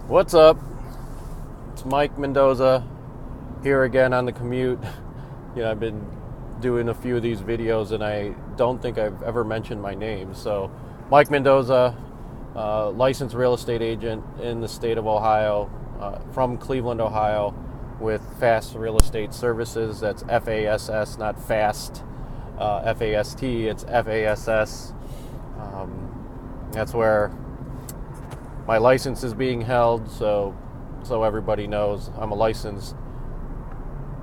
What's up? It's Mike Mendoza here again on the commute. I've been doing a few of these videos and I don't think I've ever mentioned my name. So, Mike Mendoza, licensed real estate agent in the state of Ohio, from Cleveland, Ohio, with Fast Real Estate Services. That's FASS, not fast, FAST, it's FASS. That's where my license is being held, so everybody knows I'm a licensed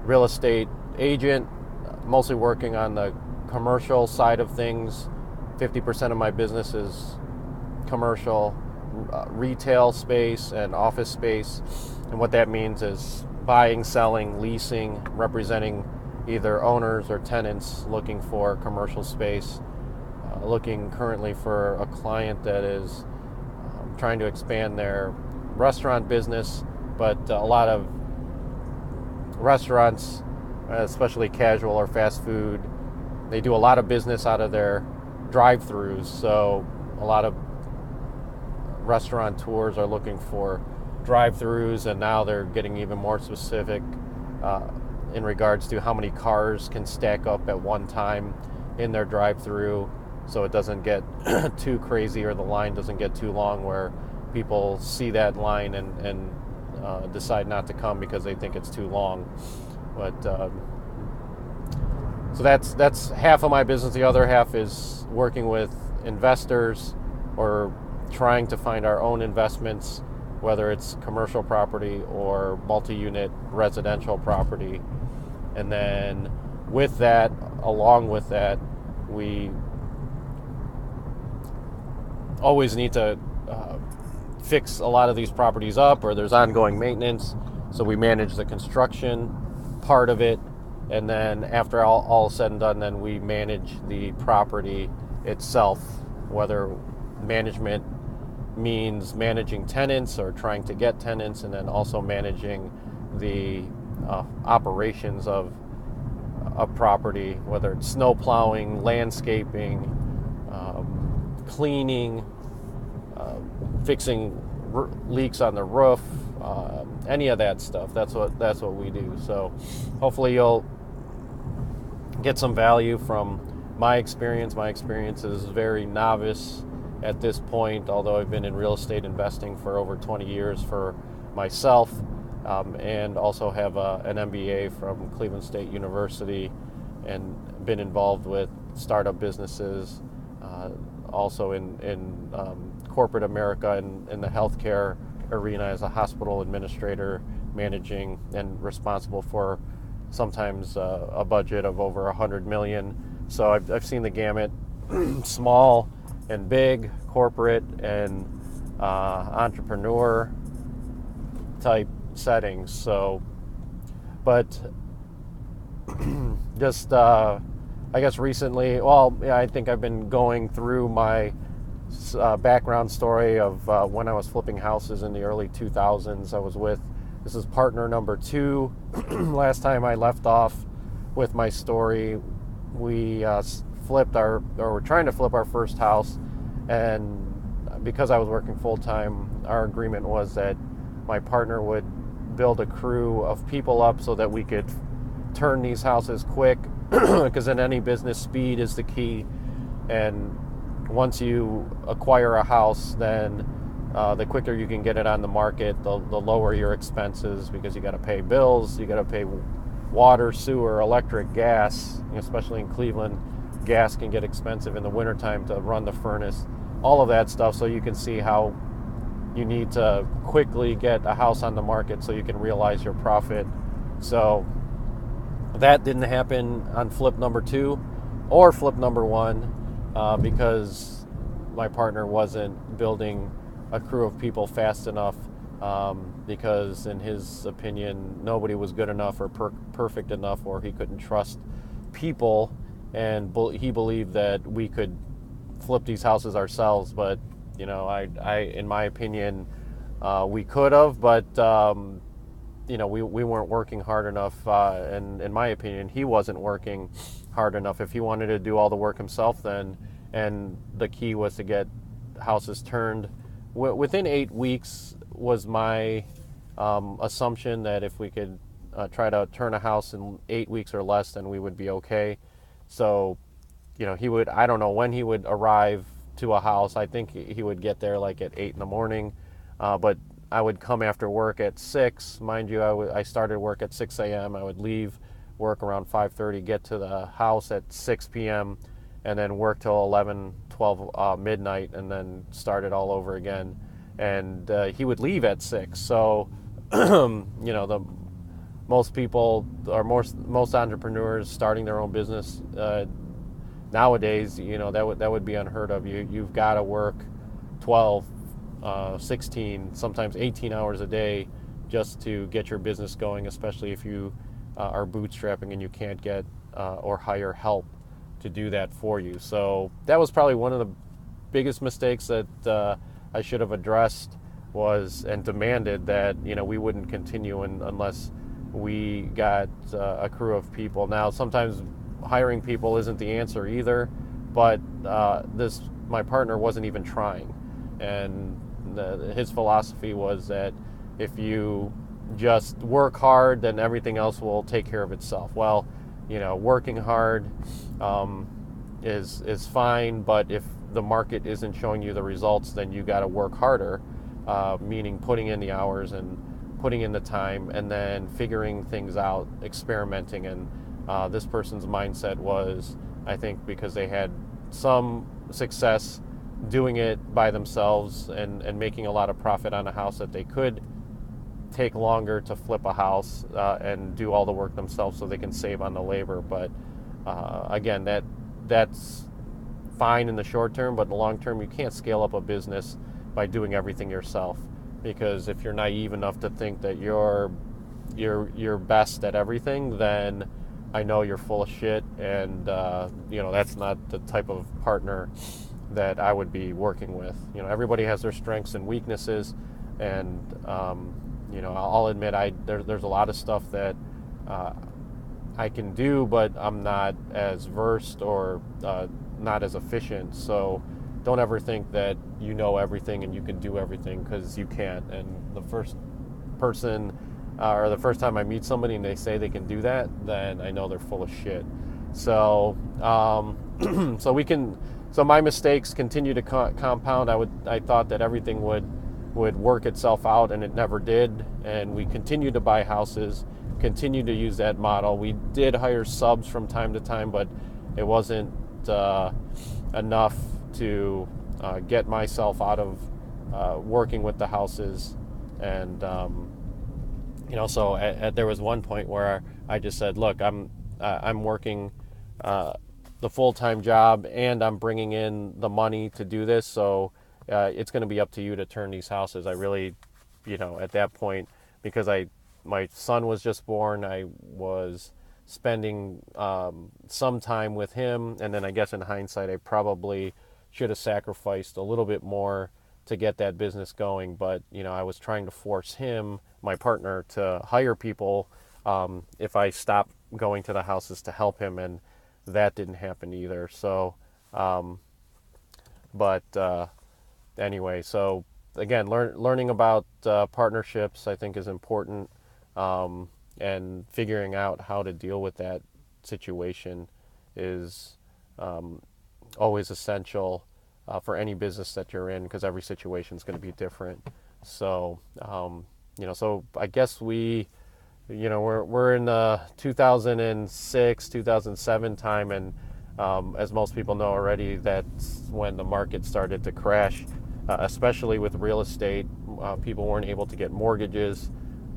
real estate agent, mostly working on the commercial side of things. 50% of my business is commercial, retail space and office space. And what that means is buying, selling, leasing, representing either owners or tenants looking for commercial space. Looking currently for a client that is trying to expand their restaurant business, but a lot of restaurants, especially casual or fast food, they do a lot of business out of their drive-throughs. So a lot of restaurateurs are looking for drive-throughs, and now they're getting even more specific in regards to how many cars can stack up at one time in their drive-through, so it doesn't get too crazy or the line doesn't get too long where people see that line and decide not to come because they think it's too long. But so that's half of my business. The other half is working with investors or trying to find our own investments, whether it's commercial property or multi-unit residential property. And then with that, along with that, we always need to fix a lot of these properties up, or there's ongoing maintenance. So we manage the construction part of it, and then after all said and done, then we manage the property itself, whether management means managing tenants or trying to get tenants, and then also managing the operations of a property, whether it's snow plowing, landscaping, cleaning, fixing leaks on the roof, any of that stuff. That's what we do. So hopefully you'll get some value from my experience. My experience is very novice at this point, although I've been in real estate investing for over 20 years for myself, and also have an MBA from Cleveland State University, and been involved with startup businesses, also in corporate America and in the healthcare arena as a hospital administrator, managing and responsible for sometimes a budget of over $100 million. So I've seen the gamut, small and big, corporate and entrepreneur type settings. So, but just I guess recently, I think I've been going through my background story of when I was flipping houses in the early 2000s. This is partner number 2. Last time I left off with my story, we we're trying to flip our first house, and because I was working full-time, our agreement was that my partner would build a crew of people up so that we could turn these houses quick, because in any business, speed is the key. And once you acquire a house, then the quicker you can get it on the market, the lower your expenses, because you got to pay bills, you got to pay water, sewer, electric, gas. Especially in Cleveland, gas can get expensive in the wintertime to run the furnace, all of that stuff. So you can see how you need to quickly get a house on the market so you can realize your profit. So that didn't happen on flip number 2 or flip number 1, because my partner wasn't building a crew of people fast enough, because in his opinion, nobody was good enough or perfect enough, or he couldn't trust people, and he believed that we could flip these houses ourselves. But I in my opinion, we could have, but we weren't working hard enough, and in my opinion, he wasn't working hard enough. If he wanted to do all the work himself, then, and the key was to get houses turned within 8 weeks, was my assumption that if we could try to turn a house in 8 weeks or less, then we would be okay. So, he would, I don't know when he would arrive to a house. I think he would get there like at 8 in the morning, but I would come after work at 6. Mind you, I started work at 6 a.m. I would leave work around 5:30, get to the house at 6 p.m., and then work till 11, 12 midnight, and then start it all over again. And he would leave at 6. So, the most people, or most entrepreneurs starting their own business nowadays, that would be unheard of. You've got to work 12, 16, sometimes 18 hours a day just to get your business going, especially if you are bootstrapping and you can't get or hire help to do that for you. So that was probably one of the biggest mistakes that I should have addressed and demanded that we wouldn't continue unless we got a crew of people. Now, sometimes hiring people isn't the answer either, but my partner wasn't even trying, and his philosophy was that if you just work hard, then everything else will take care of itself. Well, working hard is fine, but if the market isn't showing you the results, then you got to work harder, meaning putting in the hours and putting in the time, and then figuring things out, experimenting. And this person's mindset was, I think, because they had some success doing it by themselves and making a lot of profit on a house, that they could take longer to flip a house and do all the work themselves so they can save on the labor. But again, that's fine in the short term, but in the long term, you can't scale up a business by doing everything yourself. Because if you're naive enough to think that you're best at everything, then I know you're full of shit, and that's not the type of partner that I would be working with. Everybody has their strengths and weaknesses, and I'll admit there's a lot of stuff that I can do, but I'm not as versed or not as efficient. So don't ever think that you know everything and you can do everything, because you can't. And the first person or the first time I meet somebody and they say they can do that, then I know they're full of shit. So so my mistakes continue to compound. I thought that everything would work itself out, and it never did. And we continued to buy houses, continued to use that model. We did hire subs from time to time, but it wasn't enough to get myself out of working with the houses. And so there was one point where I just said, look, I'm working the full-time job, and I'm bringing in the money to do this, so it's going to be up to you to turn these houses. I really, at that point, because my son was just born, I was spending some time with him, and then I guess in hindsight, I probably should have sacrificed a little bit more to get that business going. But I was trying to force him, my partner, to hire people if I stopped going to the houses to help him, and that didn't happen either. So anyway, so again, learning about partnerships, I think, is important, and figuring out how to deal with that situation is always essential for any business that you're in, because every situation is going to be different. So so I guess we're in 2006, 2007 time, and as most people know already, that's when the market started to crash, especially with real estate. People weren't able to get mortgages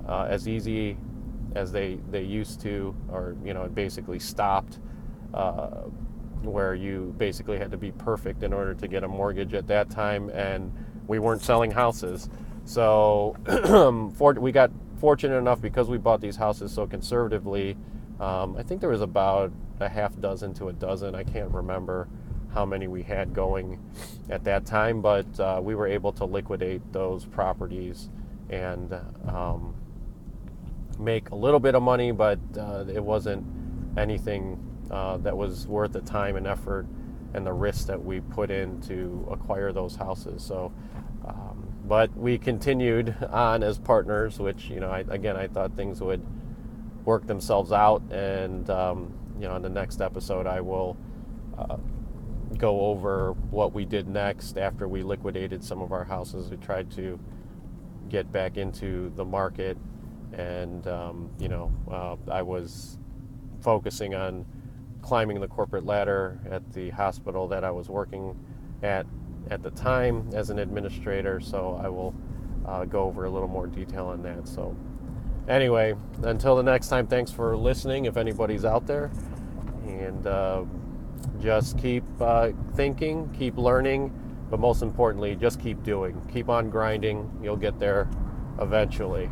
as easy as they used to, or it basically stopped, where you basically had to be perfect in order to get a mortgage at that time, and we weren't selling houses. So we got fortunate enough, because we bought these houses so conservatively. I think there was about a half dozen to a dozen. I can't remember how many we had going at that time, but we were able to liquidate those properties and make a little bit of money, but it wasn't anything that was worth the time and effort and the risk that we put in to acquire those houses. So But we continued on as partners, which, I thought things would work themselves out. And, in the next episode, I will go over what we did next after we liquidated some of our houses. We tried to get back into the market, and, I was focusing on climbing the corporate ladder at the hospital that I was working at the time as an administrator, so I will go over a little more detail on that. So anyway, until the next time, thanks for listening if anybody's out there, and just keep thinking, keep learning, but most importantly, just keep doing. Keep on grinding. You'll get there eventually.